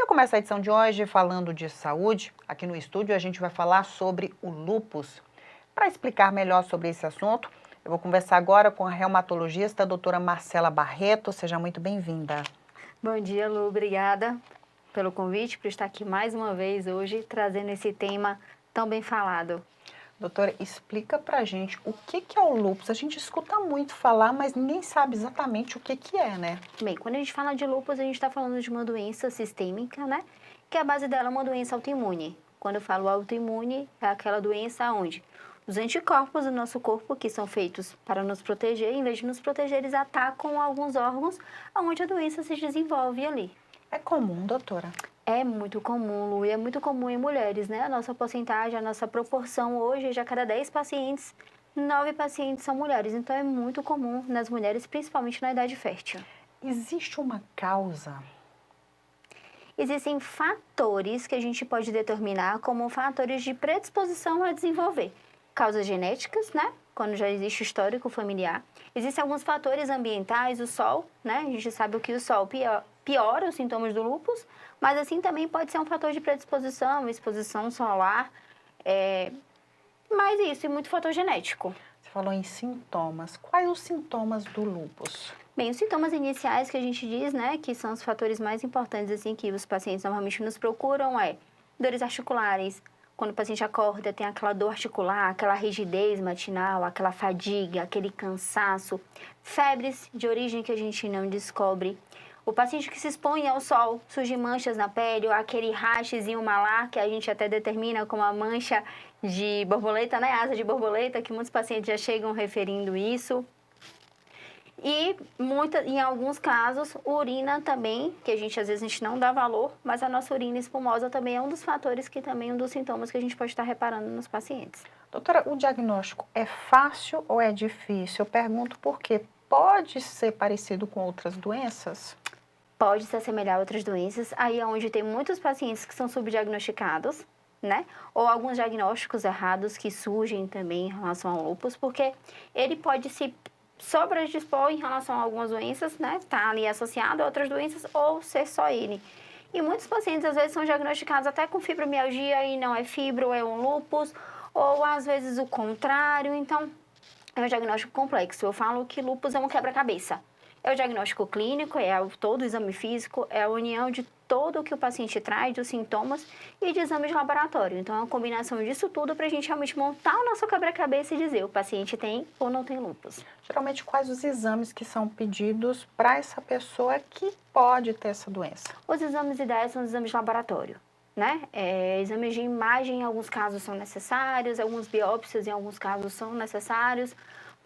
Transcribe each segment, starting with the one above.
Eu começo a edição de hoje falando de saúde. Aqui no estúdio a gente vai falar sobre o lúpus. Para explicar melhor sobre esse assunto, eu vou conversar agora com a reumatologista, a doutora Marcela Barreto. Seja muito bem-vinda. Bom dia, Lu. Obrigada pelo convite, por estar aqui mais uma vez hoje, trazendo esse tema tão bem falado. Doutora, explica pra gente o que é o lúpus. A gente escuta muito falar, mas ninguém sabe exatamente o que é, né? Bem, quando a gente fala de lúpus, a gente está falando de uma doença sistêmica, né? Que a base dela é uma doença autoimune. Quando eu falo autoimune, é aquela doença onde os anticorpos do nosso corpo, que são feitos para nos proteger, em vez de nos proteger, eles atacam alguns órgãos onde a doença se desenvolve ali. É comum, doutora? É muito comum, Lu, e é muito comum em mulheres, né? A nossa porcentagem, a nossa proporção hoje, de a cada 10 pacientes, 9 pacientes são mulheres. Então, é muito comum nas mulheres, principalmente na idade fértil. Existe uma causa? Existem fatores que a gente pode determinar como fatores de predisposição a desenvolver. Causas genéticas, né? Quando já existe histórico familiar. Existem alguns fatores ambientais, o sol, né? A gente sabe que o sol piora os sintomas do lúpus, mas assim também pode ser um fator de predisposição, exposição solar, mas isso, e muito fator genético. Você falou em sintomas. Quais os sintomas do lúpus? Bem, os sintomas iniciais que a gente diz, né, que são os fatores mais importantes, assim, que os pacientes normalmente nos procuram é dores articulares. Quando o paciente acorda, tem aquela dor articular, aquela rigidez matinal, aquela fadiga, aquele cansaço. Febres de origem que a gente não descobre. O paciente que se expõe ao sol, surgem manchas na pele, ou aquele rachezinho malar, que a gente até determina como a mancha de borboleta, né, asa de borboleta, que muitos pacientes já chegam referindo isso. E em alguns casos, urina também, que às vezes a gente não dá valor, mas a nossa urina espumosa também é um dos fatores que também um dos sintomas que a gente pode estar reparando nos pacientes. Doutora, o diagnóstico é fácil ou é difícil? Eu pergunto porque pode ser parecido com outras doenças? Pode se assemelhar a outras doenças, aí é onde tem muitos pacientes que são subdiagnosticados, né? Ou alguns diagnósticos errados que surgem também em relação ao lúpus, porque ele pode se sobredispor em relação a algumas doenças, né? Tá ali associado a outras doenças ou ser só ele. E muitos pacientes às vezes são diagnosticados até com fibromialgia e não é fibro, é um lúpus, ou às vezes o contrário. Então, é um diagnóstico complexo. Eu falo que lúpus é um quebra-cabeça. É o diagnóstico clínico, todo o exame físico, é a união de todo o que o paciente traz, dos sintomas e de exame de laboratório. Então, é uma combinação disso tudo para a gente realmente montar o nosso quebra-cabeça e dizer o paciente tem ou não tem lúpus. Geralmente, quais os exames que são pedidos para essa pessoa que pode ter essa doença? Os exames ideais são os exames de laboratório, né? Exames de imagem, em alguns casos são necessários, algumas biópsias, em alguns casos são necessários,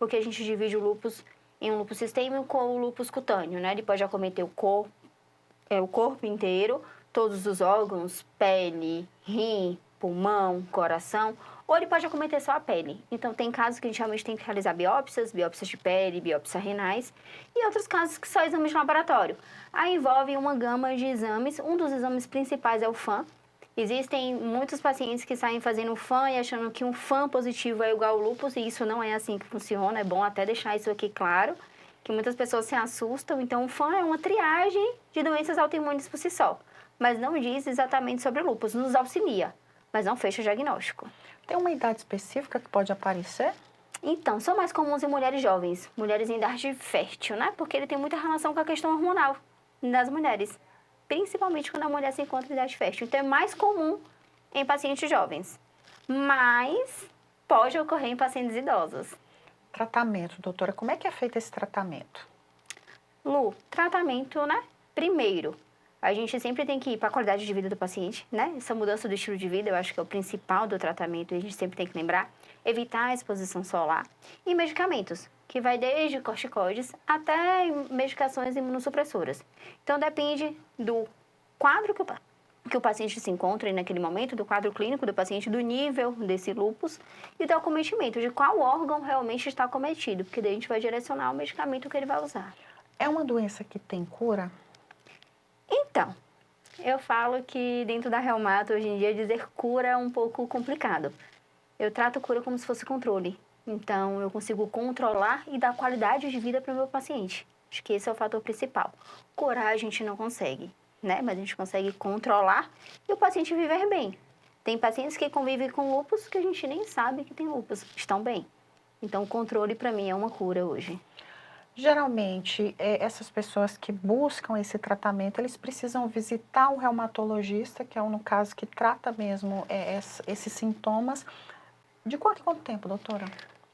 porque a gente divide o lúpus em um lúpus sistêmico ou o lúpus cutâneo, né? Ele pode acometer o corpo inteiro, todos os órgãos, pele, rim, pulmão, coração, ou ele pode acometer só a pele. Então, tem casos que a gente realmente tem que realizar biópsias de pele, biópsias renais, e outros casos que são exames de laboratório. Aí envolve uma gama de exames, um dos exames principais é o FAM. Existem muitos pacientes que saem fazendo FAM e achando que um FAM positivo é igual ao lúpus, e isso não é assim que funciona, é bom até deixar isso aqui claro, que muitas pessoas se assustam. Então, o FAM é uma triagem de doenças autoimunes por si só, mas não diz exatamente sobre o lúpus, nos auxilia, mas não fecha o diagnóstico. Tem uma idade específica que pode aparecer? Então, são mais comuns em mulheres jovens, mulheres em idade fértil, né? Porque ele tem muita relação com a questão hormonal das mulheres, principalmente quando a mulher se encontra em idade fértil. Então, é mais comum em pacientes jovens, mas pode ocorrer em pacientes idosos. Tratamento, doutora, como é que é feito esse tratamento? Lu, tratamento, né? Primeiro, a gente sempre tem que ir para a qualidade de vida do paciente, né? Essa mudança do estilo de vida, eu acho que é o principal do tratamento, e a gente sempre tem que lembrar. Evitar a exposição solar e medicamentos, que vai desde corticoides até medicações imunossupressoras. Então, depende do quadro que o paciente se encontra naquele momento, do quadro clínico do paciente, do nível desse lúpus e do acometimento, de qual órgão realmente está acometido, porque daí a gente vai direcionar o medicamento que ele vai usar. É uma doença que tem cura? Então, eu falo que dentro da reumato, hoje em dia, dizer cura é um pouco complicado. Eu trato cura como se fosse controle. Então, eu consigo controlar e dar qualidade de vida para o meu paciente. Acho que esse é o fator principal. Curar a gente não consegue. né? Mas a gente consegue controlar e o paciente viver bem. Tem pacientes que convivem com lúpus que a gente nem sabe que tem lúpus, estão bem. Então, o controle, para mim, é uma cura hoje. Geralmente, essas pessoas que buscam esse tratamento, eles precisam visitar um reumatologista, que é no caso que trata mesmo esses sintomas. De quanto em quanto tempo, doutora?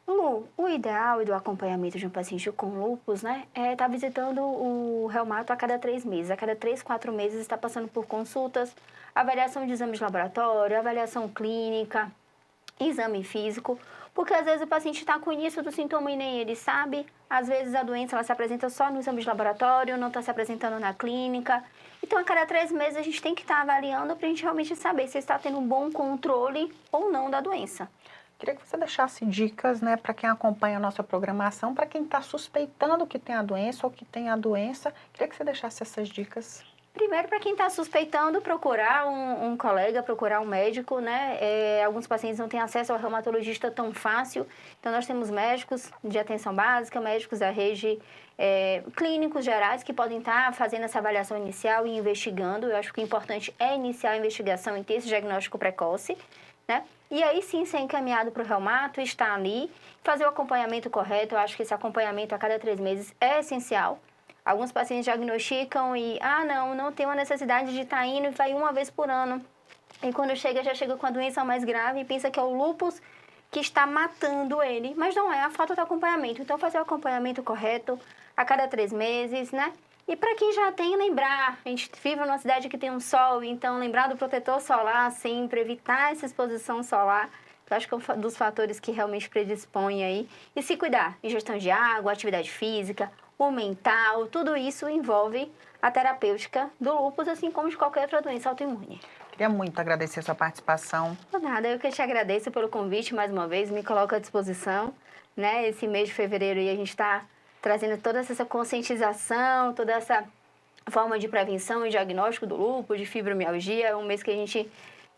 Lu, o ideal do acompanhamento de um paciente com lúpus, né, é estar visitando o reumato a cada 3 meses. A cada 3, 4 meses está passando por consultas, avaliação de exames de laboratório, avaliação clínica, exame físico, porque às vezes o paciente está com o início do sintoma e nem ele sabe. Às vezes a doença ela se apresenta só no exame de laboratório, não está se apresentando na clínica. Então, a cada 3 meses a gente tem que estar avaliando para a gente realmente saber se está tendo um bom controle ou não da doença. Queria que você deixasse dicas, né, para quem acompanha a nossa programação, para quem está suspeitando que tem a doença ou que tem a doença. Queria que você deixasse essas dicas. Primeiro, para quem está suspeitando, procurar um colega, procurar um médico, né? Alguns pacientes não têm acesso ao reumatologista tão fácil. Então, nós temos médicos de atenção básica, médicos da rede, clínicos gerais que podem estar fazendo essa avaliação inicial e investigando. Eu acho que o importante é iniciar a investigação e ter esse diagnóstico precoce, né? E aí sim ser encaminhado para o reumato, estar ali, fazer o acompanhamento correto. Eu acho que esse acompanhamento a cada 3 meses é essencial. Alguns pacientes diagnosticam e, não tem uma necessidade de estar indo e vai uma vez por ano. E quando chega, já chega com a doença mais grave e pensa que é o lúpus que está matando ele. Mas não é, a falta de acompanhamento. Então, fazer o acompanhamento correto a cada 3 meses, né? E para quem já tem, lembrar, a gente vive numa cidade que tem um sol, então lembrar do protetor solar sempre, evitar essa exposição solar, que eu acho que é um dos fatores que realmente predispõe aí. E se cuidar, ingestão de água, atividade física, o mental, tudo isso envolve a terapêutica do lúpus, assim como de qualquer outra doença autoimune. Queria muito agradecer a sua participação. Por nada, eu que te agradeço pelo convite mais uma vez, me coloco à disposição, né? Esse mês de fevereiro aí a gente está trazendo toda essa conscientização, toda essa forma de prevenção e diagnóstico do lúpus, de fibromialgia. É um mês que a gente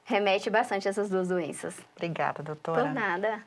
remete bastante a essas duas doenças. Obrigada, doutora. Por nada.